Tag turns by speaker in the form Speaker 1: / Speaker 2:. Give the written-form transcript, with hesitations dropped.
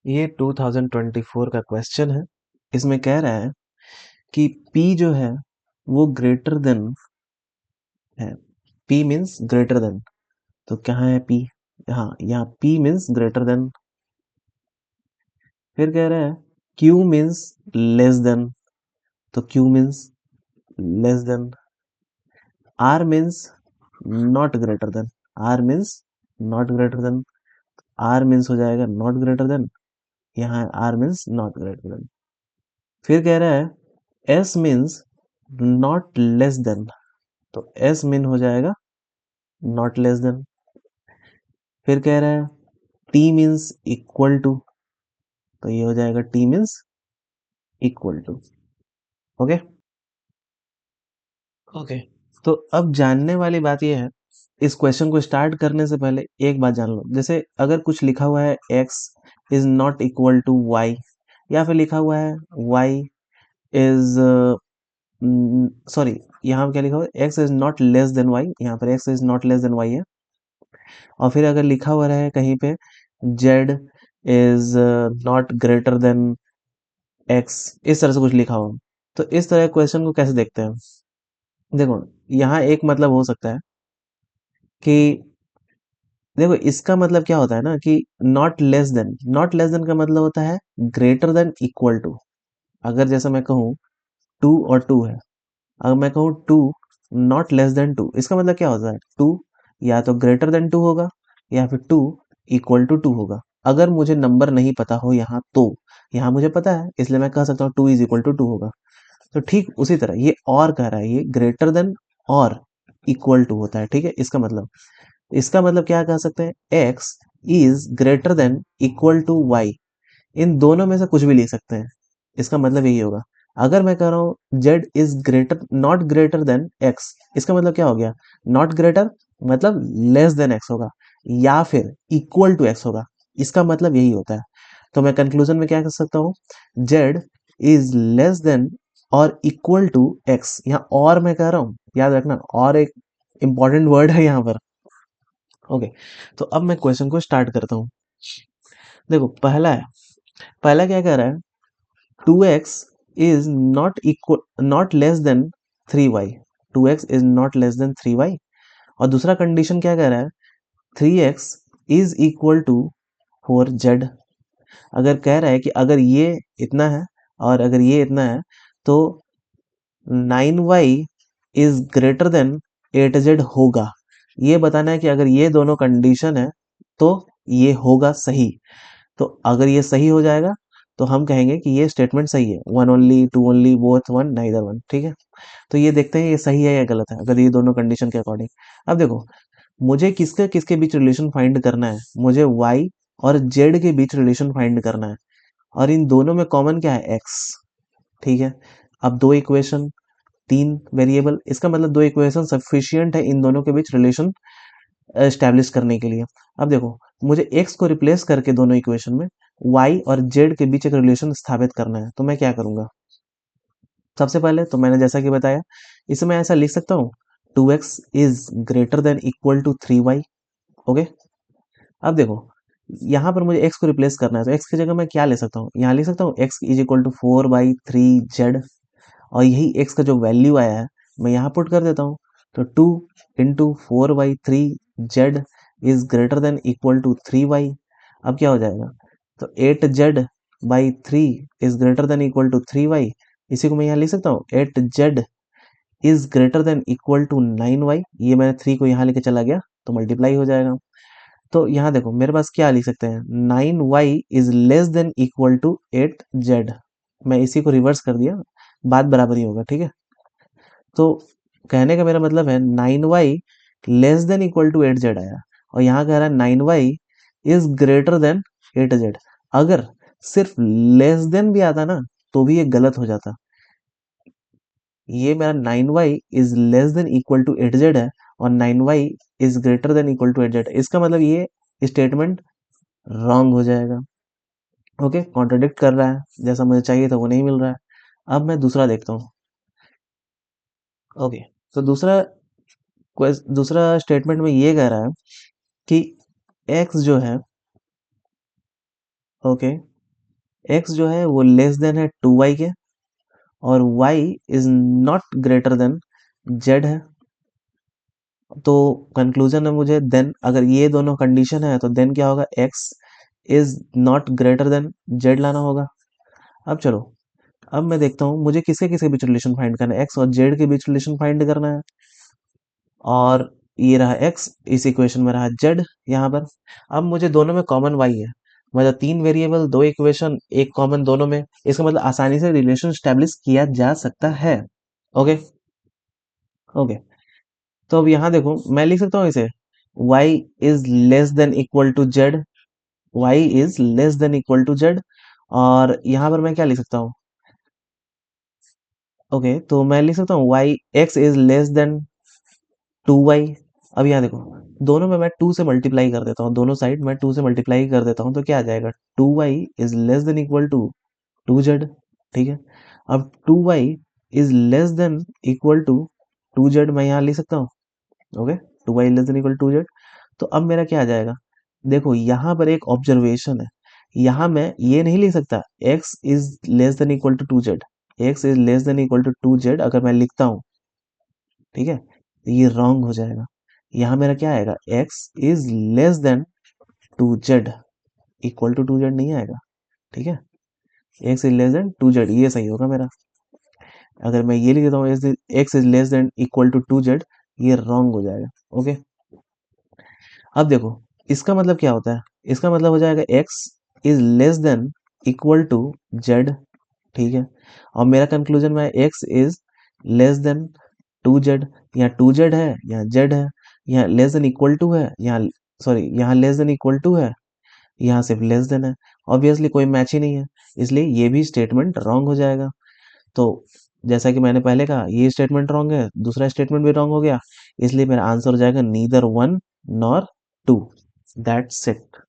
Speaker 1: ये 2024 का क्वेश्चन है। इसमें कह रहा है कि P जो है वो ग्रेटर देन है। P means greater than. तो कहाँ है P? हाँ, यहाँ P मीन्स ग्रेटर देन। फिर कह रहा है Q मीन्स लेस देन। तो Q means less than. R means not greater than. R means not greater than. R means हो जाएगा नॉट ग्रेटर देन। यहाँ R means not greater than. फिर कह रहा है S means not less than. तो S mean हो जाएगा नॉट लेस देन। फिर कह रहा है T मीन्स इक्वल टू। तो ये हो जाएगा T means equal to. Okay okay. तो अब जानने वाली बात ये है, इस क्वेश्चन को स्टार्ट करने से पहले एक बात जान लो। जैसे अगर कुछ लिखा हुआ है x is not equal to y, या फिर लिखा हुआ है y इज सॉरी, यहाँ पे क्या लिखा हुआ है x is not less than y, यहाँ पर x is not less than y है। और फिर अगर लिखा हुआ है कहीं पे z is not greater than x, इस तरह से कुछ लिखा हो, तो इस तरह क्वेश्चन को कैसे देखते हैं? देखो, यहाँ एक मतलब हो सकता है कि देखो इसका मतलब क्या होता है ना कि not less than. Not less than का मतलब होता है ग्रेटर देन इक्वल टू। अगर जैसे मैं कहूँ 2 और 2 है, अगर मैं कहूँ 2 नॉट लेस देन 2, इसका मतलब क्या होता है? 2 या तो ग्रेटर देन 2 होगा, या फिर 2 इक्वल टू 2 होगा। अगर मुझे नंबर नहीं पता हो यहाँ तो, यहाँ मुझे पता है इसलिए मैं कह सकता हूँ 2 इज इक्वल टू 2 होगा। तो ठीक उसी तरह ये और कह रहा है, ये ग्रेटर देन और इक्वल टू होता है। ठीक है, इसका मतलब क्या कह सकते हैं? X is greater than equal to Y. इन दोनों में से कुछ भी लिख सकते हैं, इसका मतलब यही होगा। अगर मैं कह रहा हूं Z is greater not greater than x, इसका मतलब क्या हो गया? नॉट ग्रेटर मतलब लेस देन एक्स होगा, या फिर इक्वल टू एक्स होगा। इसका मतलब यही होता है। तो मैं कंक्लूजन में क्या कर सकता हूँ? जेड इज लेस देन और इक्वल टू एक्स। यहाँ और मैं कह रहा हूँ, याद रखना और एक इंपॉर्टेंट वर्ड है यहाँ पर। ओके, तो अब मैं क्वेश्चन को स्टार्ट करता हूँ। देखो पहला है, पहला क्या कह रहा है? 2x is not less than 3y। 2x is not less than 3y। और दूसरा कंडीशन क्या कह रहा है? 3x is equal to 4z। अगर कह रहा है कि अगर ये इतना है और अगर ये इतना है, तो 9y is greater then 8z होगा। ये बताना है कि अगर ये दोनों कंडीशन है तो ये होगा सही। तो अगर ये सही हो जाएगा तो हम कहेंगे कि ये स्टेटमेंट सही है। One only, two only, both one, neither one. ठीक है, तो ये देखते हैं ये सही है या गलत है अगर ये दोनों कंडीशन के अकॉर्डिंग। अब देखो, मुझे किसके किसके बीच रिलेशन फाइंड करना है? मुझे y और z के बीच रिलेशन फाइंड करना है, और इन दोनों में कॉमन क्या है? x। ठीक है, अब दो इक्वेशन, तीन वेरिएबल, इसका मतलब दो इक्वेशन सफिशियंट है इन दोनों के बीच रिलेशन एस्टेब्लिश करने के लिए। अब देखो, मुझे x को रिप्लेस करके दोनों इक्वेशन में y और z के बीच एक रिलेशन स्थापित करना है, तो मैं क्या करूंगा? सबसे पहले तो मैंने जैसा कि बताया, इसे मैं ऐसा लिख सकता हूँ 2x is greater than equal to 3y। Okay, अब देखो यहाँ पर मुझे x को रिप्लेस करना है, तो x की जगह मैं क्या ले सकता हूँ? यहाँ लिख सकता हूँ x is equal to 4/3z। और यही x का जो वैल्यू आया है मैं यहाँ पुट कर देता हूँ। तो 2 into 4/3z is greater than equal to 3y। अब क्या हो जाएगा? तो 8z/3 is greater than equal to 3y। इसी को मैं यहाँ लिख सकता हूँ 8z is greater than equal to 9y। ये मैंने 3 को यहाँ लेके चला गया तो मल्टीप्लाई हो जाएगा। तो यहाँ देखो मेरे पास क्या लिख सकते हैं? 9y is less than equal to 8z। मैं इसी को रिवर्स कर दिया, बात बराबर ही होगा। ठीक है, तो कहने का मेरा मतलब है 9y less than equal to 8z आया, और यहाँ कह रहा है 9y is greater then 8z। अगर सिर्फ लेस देन भी आता ना तो भी ये गलत हो जाता। ये मेरा 9y is less than equal to 8z है, और 9y is greater than equal to 8z। इसका मतलब ये स्टेटमेंट रॉन्ग हो जाएगा। ओके, कॉन्ट्रडिक्ट कर रहा है, जैसा मुझे चाहिए था वो नहीं मिल रहा है। अब मैं दूसरा देखता हूँ। ओके, तो दूसरा स्टेटमेंट में ये कह रहा है कि x जो है, ओके, x जो है वो लेस देन है 2y के, और y is not greater than z है। तो कंक्लूजन है मुझे, देन अगर ये दोनों कंडीशन है तो देन क्या होगा, x is not greater than z लाना होगा। अब चलो, अब मैं देखता हूँ मुझे किसके किसके बीच रिलेशन फाइंड करना है, x और z के बीच रिलेशन फाइंड करना है। और ये रहा x, इस इक्वेशन में रहा z यहाँ पर। अब मुझे दोनों में कॉमन y है, मतलब तीन वेरिएबल दो इक्वेशन एक कॉमन दोनों में, इसका मतलब आसानी से रिलेशन स्टैब्लिश किया जा सकता है। ओके। ओके, तो अब यहाँ देखो मैं लिख सकता हूँ इसे, y is less than equal to z, y is less than equal to z। और यहाँ पर मैं क्या लिख सकता हूँ, ओके तो मैं लिख सकता हूँ y x is less then 2y। अब यहाँ देखो, दोनों में मैं 2 से मल्टीप्लाई कर देता हूँ, दोनों साइड मैं 2 से मल्टीप्लाई कर देता हूँ, तो क्या आ जाएगा, 2y is less than equal to 2z। ठीक है, अब 2y is less than equal to 2z मैं यहाँ लिख सकता हूँ। Okay, 2y less than equal to z। तो अब मेरा क्या आ जाएगा, देखो यहाँ पर एक ऑब्जर्वेशन है, यहाँ मैं ये नहीं लिख सकता x is less than equal to 2z, x is less than equal to 2z अगर मैं लिखता हूँ, ठीक है, तो ये रॉन्ग हो जाएगा। यहाँ मेरा क्या आएगा, x is less than 2z, equal to 2z नहीं आएगा। ठीक है, x is less than 2z, ये सही होगा मेरा। अगर मैं ये लिख देता हूँ x is less than equal to 2z, ये रॉन्ग हो जाएगा। ओके, अब देखो इसका मतलब क्या होता है, इसका मतलब हो जाएगा x is less than equal to z। ठीक है, और मेरा कंक्लूजन में x is less than 2z, यहाँ 2z है यहाँ z है, यहाँ लेस देन इक्वल टू है, यहाँ सॉरी यहाँ लेस देन इक्वल टू है, यहाँ सिर्फ लेस देन है। ऑब्वियसली कोई मैच ही नहीं है, इसलिए ये भी स्टेटमेंट रॉन्ग हो जाएगा। तो जैसा कि मैंने पहले कहा, ये स्टेटमेंट रॉन्ग है, दूसरा स्टेटमेंट भी रॉन्ग हो गया, इसलिए मेरा आंसर हो जाएगा neither one nor two. That's it.